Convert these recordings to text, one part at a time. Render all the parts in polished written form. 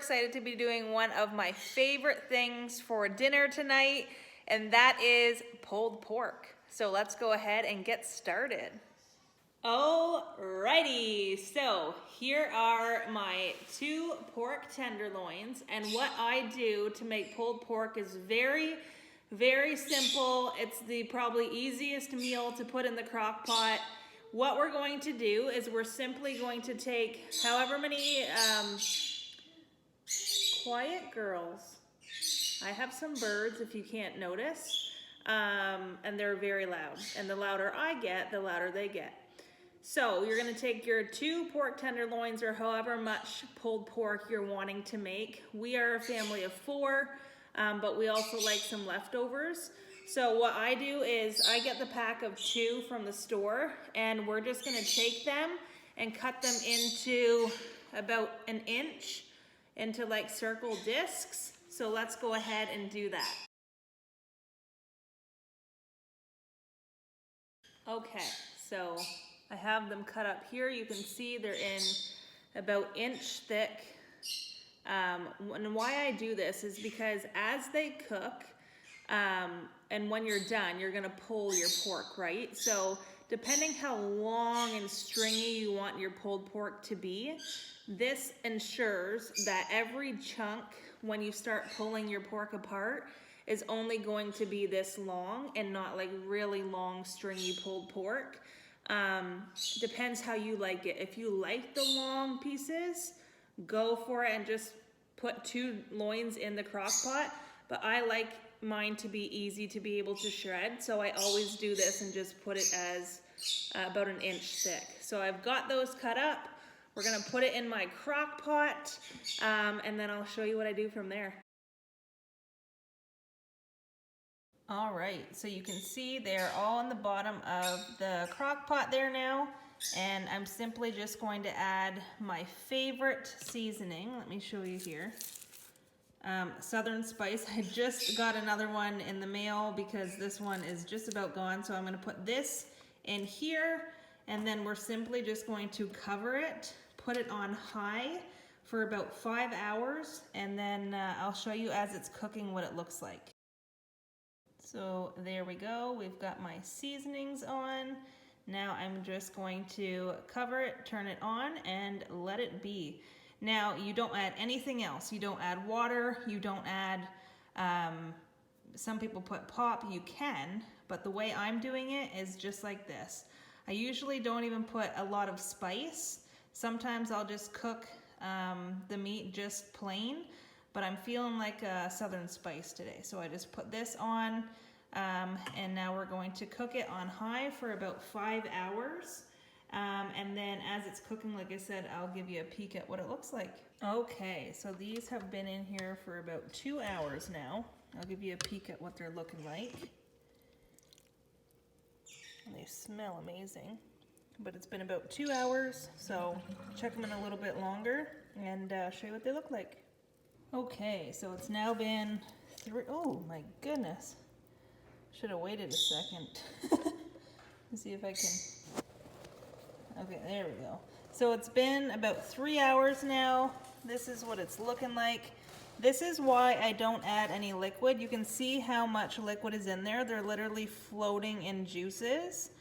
excited to be doing one of my favorite things for dinner tonight, and that is pulled pork. So let's go ahead and get started. Alrighty, so here are my 2 pork tenderloins, and what I do to make pulled pork is very simple. It's the probably easiest meal to put in the crock pot. What we're going to do is we're simply going to take however many, quiet girls. I have some birds if you can't notice, and they're very loud. And the louder I get, the louder they get. So you're gonna take your 2 pork tenderloins or however much pulled pork you're wanting to make. We are a family of 4, but we also like some leftovers. So what I do is I get the pack of 2 from the store, and we're just gonna take them and cut them into about 1 inch into like circle discs. So let's go ahead and do that. Okay, so I have them cut up here. You can see they're in about inch thick. And why I do this is because as they cook, and when you're done, you're gonna pull your pork, right? So depending how long and stringy you want your pulled pork to be, this ensures that every chunk, when you start pulling your pork apart, is only going to be this long and not like really long stringy pulled pork. Depends how you like it. If you like the long pieces, go for it and just put 2 loins in the crock pot. But I like mine to be easy to be able to shred, so I always do this and just put it as about 1 inch thick. So I've got those cut up. We're gonna put it in my crock pot, and then I'll show you what I do from there. All right, so you can see they're all on the bottom of the crock pot there now, and I'm simply just going to add my favorite seasoning. Let me show you here. Southern Spice. I just got another one in the mail because this one is just about gone, so I'm going to put this in here, and then we're simply just going to cover it, put it on high for about 5 hours, and then I'll show you as it's cooking what it looks like. So there we go, we've got my seasonings on. Now I'm just going to cover it, turn it on, and let it be. Now you don't add anything else. You don't add water, you don't add, some people put pop, you can, but the way I'm doing it is just like this. I usually don't even put a lot of spice. Sometimes I'll just cook the meat just plain, but I'm feeling like a Southern Spice today. So I just put this on, and now we're going to cook it on high for about 5 hours. And then as it's cooking, like I said, I'll give you a peek at what it looks like. Okay, so these have been in here for about 2 hours now. I'll give you a peek at what they're looking like. And they smell amazing. But it's been about 2 hours, so check them in a little bit longer and show you what they look like. Okay, so it's now been 3, oh my goodness. Should have waited a second. Let's see if I can, okay, there we go. So it's been about 3 hours now. This is what it's looking like. This is why I don't add any liquid. You can see how much liquid is in there. They're literally floating in juices.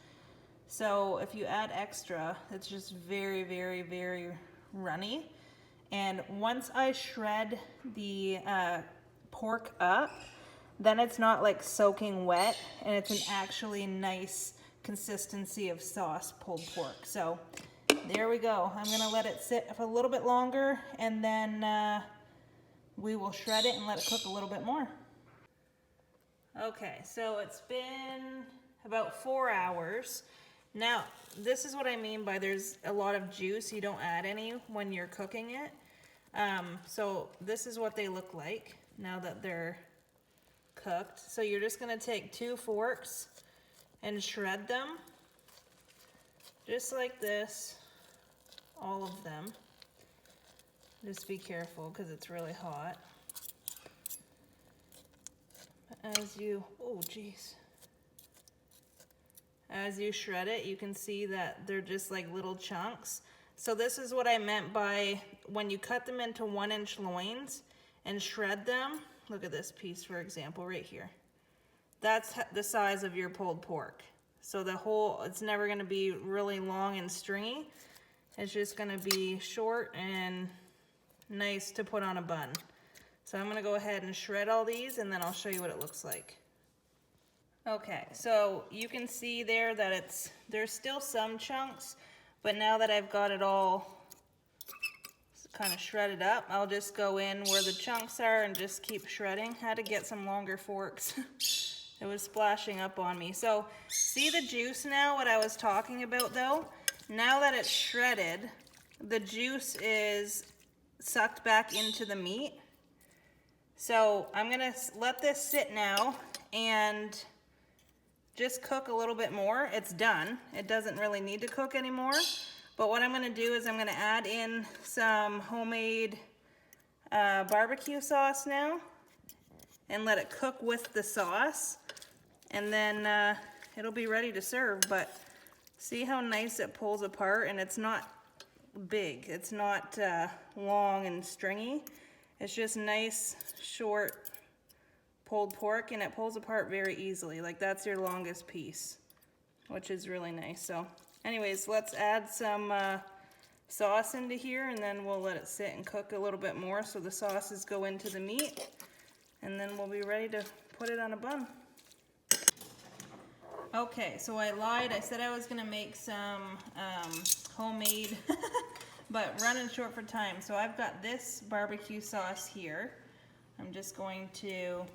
So if you add extra, it's just very runny. And once I shred the pork up, then it's not like soaking wet, and it's an actually nice consistency of sauce pulled pork. So there we go. I'm gonna let it sit for a little bit longer, and then we will shred it and let it cook a little bit more. Okay, so it's been about 4 hours. Now, this is what I mean by there's a lot of juice. You don't add any when you're cooking it. So this is what they look like now that they're cooked. So you're just gonna take 2 forks and shred them, just like this, all of them. Just be careful because it's really hot. As you, oh geez. As you shred it, you can see that they're just like little chunks. So this is what I meant by when you cut them into 1-inch loins and shred them. Look at this piece, for example, right here. That's the size of your pulled pork. So the whole, it's never gonna be really long and stringy. It's just gonna be short and nice to put on a bun. So I'm gonna go ahead and shred all these and then I'll show you what it looks like. Okay, so you can see there that there's still some chunks, but now that I've got it all kind of shredded up, I'll just go in where the chunks are and just keep shredding. I had to get some longer forks. It was splashing up on me. So see the juice now, what I was talking about though? Now that it's shredded, the juice is sucked back into the meat. So I'm gonna let this sit now and just cook a little bit more. It's done. It doesn't really need to cook anymore. But what I'm gonna do is I'm gonna add in some homemade barbecue sauce now and let it cook with the sauce. And then it'll be ready to serve. But see how nice it pulls apart, and it's not big. It's not long and stringy. It's just nice, short, pulled pork, and it pulls apart very easily. Like that's your longest piece, which is really nice. So anyways, let's add some sauce into here, and then we'll let it sit and cook a little bit more so the sauces go into the meat, and then we'll be ready to put it on a bun. Okay, so I lied. I said I was gonna make some homemade, but running short for time. So I've got this barbecue sauce here. I'm just going to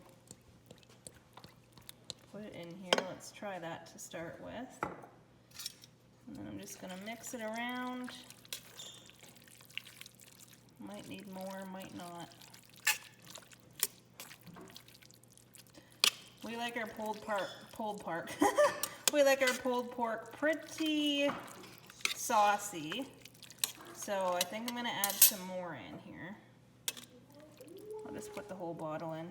put it in here. Let's try that to start with. And then I'm just gonna mix it around. Might need more, might not. We like our we like our pulled pork pretty saucy. So I think I'm gonna add some more in here. I'll just put the whole bottle in.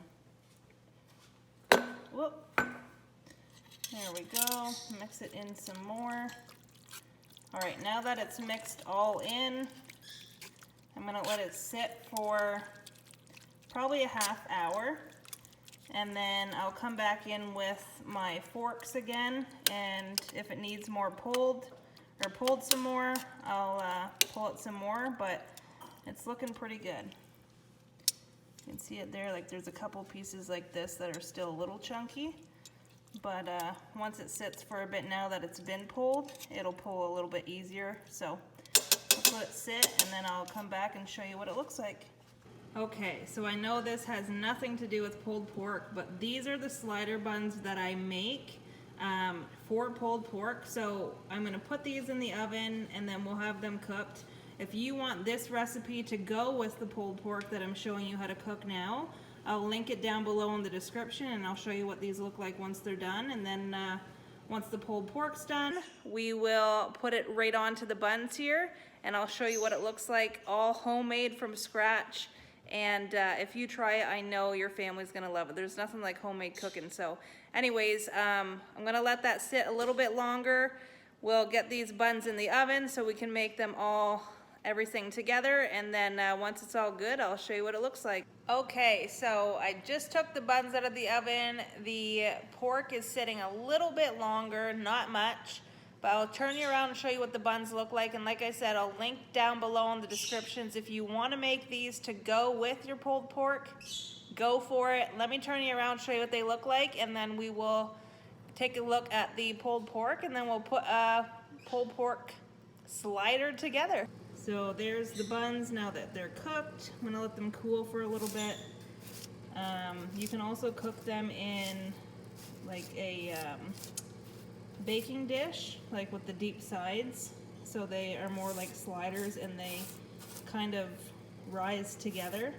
Whoop. There we go. Mix it in some more. All right, now that it's mixed all in, I'm gonna let it sit for probably a half hour. And then I'll come back in with my forks again, and if it needs more pulled some more, I'll pull it some more, but it's looking pretty good. You can see it there, like there's a couple pieces like this that are still a little chunky, but once it sits for a bit now that it's been pulled, it'll pull a little bit easier. So let's let it sit, and then I'll come back and show you what it looks like. Okay, so I know this has nothing to do with pulled pork, but these are the slider buns that I make for pulled pork. So I'm gonna put these in the oven and then we'll have them cooked. If you want this recipe to go with the pulled pork that I'm showing you how to cook now, I'll link it down below in the description, and I'll show you what these look like once they're done. And then once the pulled pork's done, we will put it right onto the buns here, and I'll show you what it looks like, all homemade from scratch. And if you try it, I know your family's gonna love it. There's nothing like homemade cooking. So anyways, I'm gonna let that sit a little bit longer. We'll get these buns in the oven so we can make them everything together. And then once it's all good, I'll show you what it looks like. Okay, so I just took the buns out of the oven. The pork is sitting a little bit longer, not much. But I'll turn you around and show you what the buns look like. And like I said, I'll link down below in the descriptions. If you want to make these to go with your pulled pork, go for it. Let me turn you around, show you what they look like, and then we will take a look at the pulled pork, and then we'll put a pulled pork slider together. So there's the buns now that they're cooked. I'm gonna let them cool for a little bit. You can also cook them in like a baking dish, like with the deep sides, so they are more like sliders and they kind of rise together,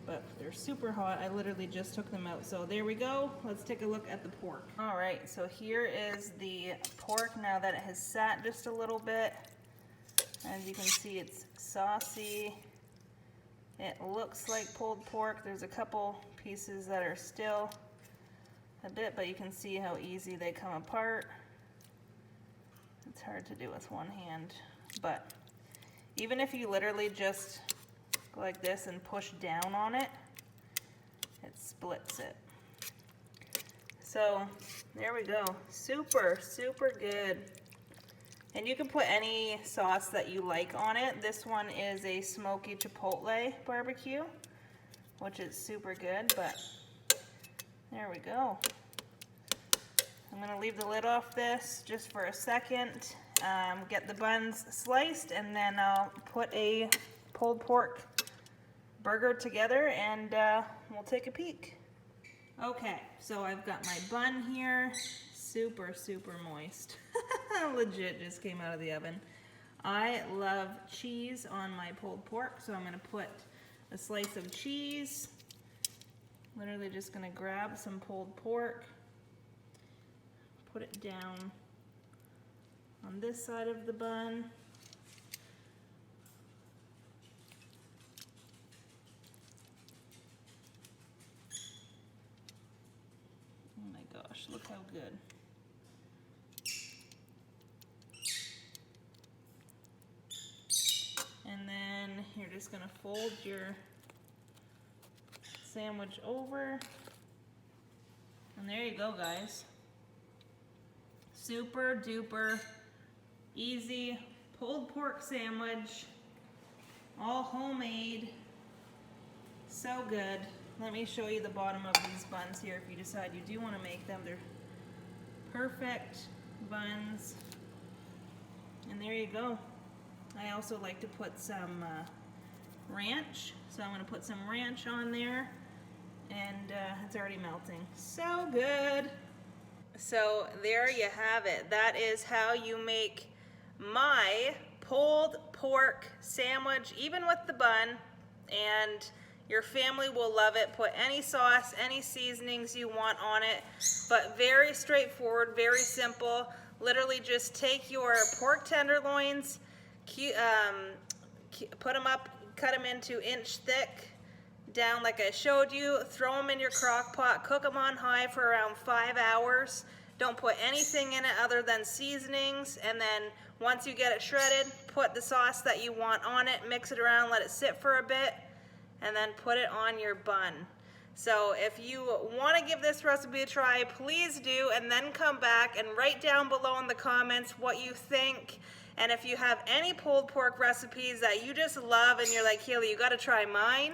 but they're super hot. I literally just took them out. So there we go. Let's take a look at the pork. All right, so here is the pork now that it has sat just a little bit. As you can see, it's saucy. It looks like pulled pork. There's a couple pieces that are still a bit, but you can see how easy they come apart. It's hard to do with one hand, but Even if you literally just go like this and push down on it, it splits it. So there we go. Super, super good. And you can put any sauce that you like on it. This one is a smoky chipotle barbecue, which is super good, but there we go. I'm gonna leave the lid off this just for a second, get the buns sliced, and then I'll put a pulled pork burger together and we'll take a peek. Okay, so I've got my bun here, super, super moist. Legit just came out of the oven. I love cheese on my pulled pork, so I'm gonna put a slice of cheese. Literally just gonna grab some pulled pork, put it down on this side of the bun. Oh my gosh, look how good. And then you're just gonna fold your sandwich over. And there you go, guys. Super duper easy pulled pork sandwich, all homemade, so good. Let me show you the bottom of these buns here if you decide you do want to make them. They're perfect buns, and there you go. I also like to put some ranch, so I'm going to put some ranch on there, and it's already melting. So good. So there you have it. That is how you make my pulled pork sandwich, even with the bun, and your family will love it. Put any sauce, any seasonings you want on it, but very straightforward, very simple. Literally just take your pork tenderloins, put them up, cut them into inch thick, down like I showed you, throw them in your crock pot, cook them on high for around 5 hours. Don't put anything in it other than seasonings, and then once you get it shredded, put the sauce that you want on it, mix it around, let it sit for a bit, and then put it on your bun. So if you want to give this recipe a try, please do, and then come back and write down below in the comments what you think. And if you have any pulled pork recipes that you just love and you're like, Haley, you got to try mine,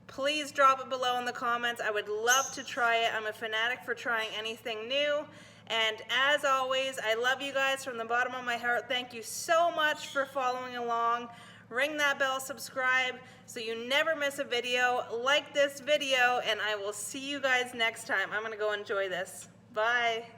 please drop it below in the comments. I would love to try it. I'm a fanatic for trying anything new. And as always, I love you guys from the bottom of my heart. Thank you so much for following along. Ring that bell, subscribe so you never miss a video. Like this video, and I will see you guys next time. I'm gonna go enjoy this. Bye.